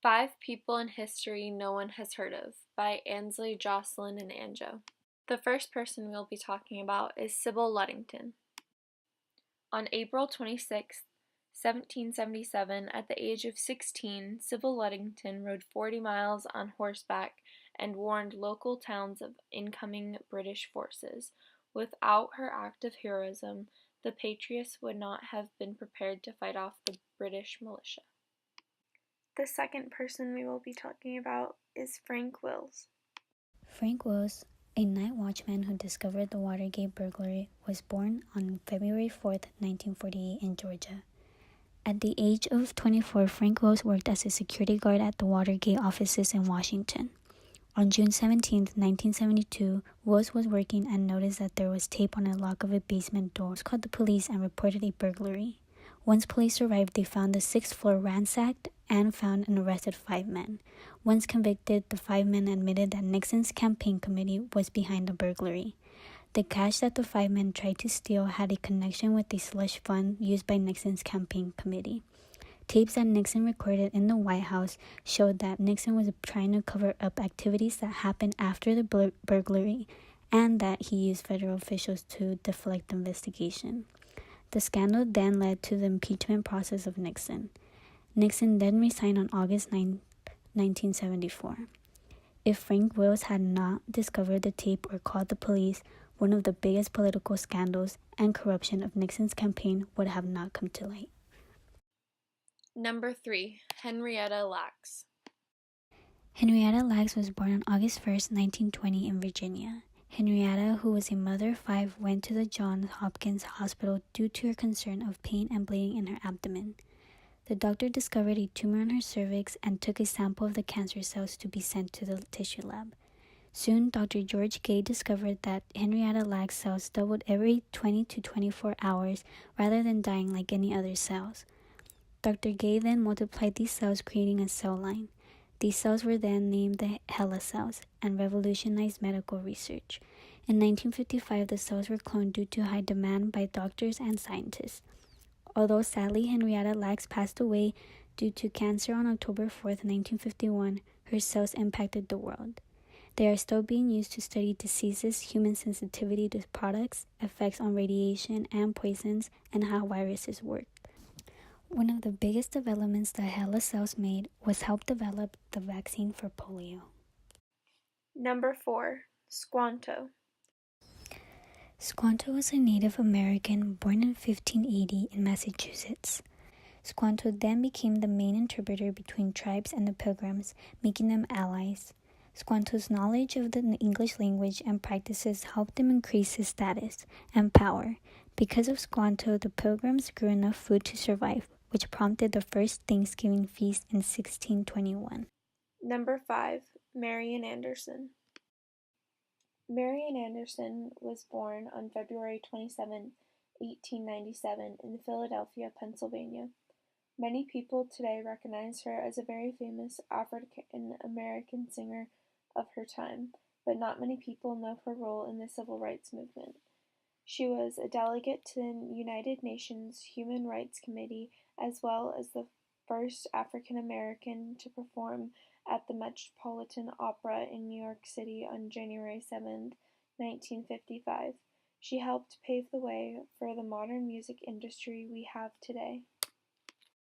Five People in History No One Has Heard of by Ansley, Jocelyn, and Anjo. The first person we'll be talking about is Sybil Ludington. On April 26, 1777, at the age of 16, Sybil Ludington rode 40 miles on horseback and warned local towns of incoming British forces. Without her act of heroism, the Patriots would not have been prepared to fight off the British militia. The second person we will be talking about is Frank Wills. Frank Wills, a night watchman who discovered the Watergate burglary, was born on February 4, 1948 in Georgia. At the age of 24, Frank Wills worked as a security guard at the Watergate offices in Washington. On June 17, 1972, Wills was working and noticed that there was tape on a lock of a basement door. He called the police and reported a burglary. Once police arrived, they found the 6th floor ransacked and found and arrested 5 men. Once convicted, the 5 men admitted that Nixon's campaign committee was behind the burglary. The cash that the 5 men tried to steal had a connection with a slush fund used by Nixon's campaign committee. Tapes that Nixon recorded in the White House showed that Nixon was trying to cover up activities that happened after the burglary and that he used federal officials to deflect the investigation. The scandal then led to the impeachment process of Nixon. Nixon then resigned on August 9, 1974. If Frank Wills had not discovered the tape or called the police, one of the biggest political scandals and corruption of Nixon's campaign would have not come to light. Number 3. Henrietta Lacks. Henrietta Lacks was born on August 1, 1920 in Virginia. Henrietta, who was a mother of 5, went to the Johns Hopkins Hospital due to her concern of pain and bleeding in her abdomen. The doctor discovered a tumor on her cervix and took a sample of the cancer cells to be sent to the tissue lab. Soon, Dr. George Gay discovered that Henrietta Lacks cells doubled every 20 to 24 hours rather than dying like any other cells. Dr. Gay then multiplied these cells, creating a cell line. These cells were then named the HeLa cells and revolutionized medical research. In 1955, the cells were cloned due to high demand by doctors and scientists. Although sadly Henrietta Lacks passed away due to cancer on October 4, 1951, her cells impacted the world. They are still being used to study diseases, human sensitivity to products, effects on radiation and poisons, and how viruses work. One of the biggest developments that HeLa cells made was help develop the vaccine for polio. Number 4. Squanto. Squanto was a Native American born in 1580 in Massachusetts. Squanto then became the main interpreter between tribes and the Pilgrims, making them allies. Squanto's knowledge of the English language and practices helped him increase his status and power. Because of Squanto, the Pilgrims grew enough food to survive, which prompted the first Thanksgiving feast in 1621. Number 5. Marian Anderson. Marian Anderson was born on February 27, 1897, in Philadelphia, Pennsylvania. Many people today recognize her as a very famous African-American singer of her time, but not many people know her role in the civil rights movement. She was a delegate to the United Nations Human Rights Committee, as well as the first African American to perform at the Metropolitan Opera in New York City on January 7, 1955. She helped pave the way for the modern music industry we have today.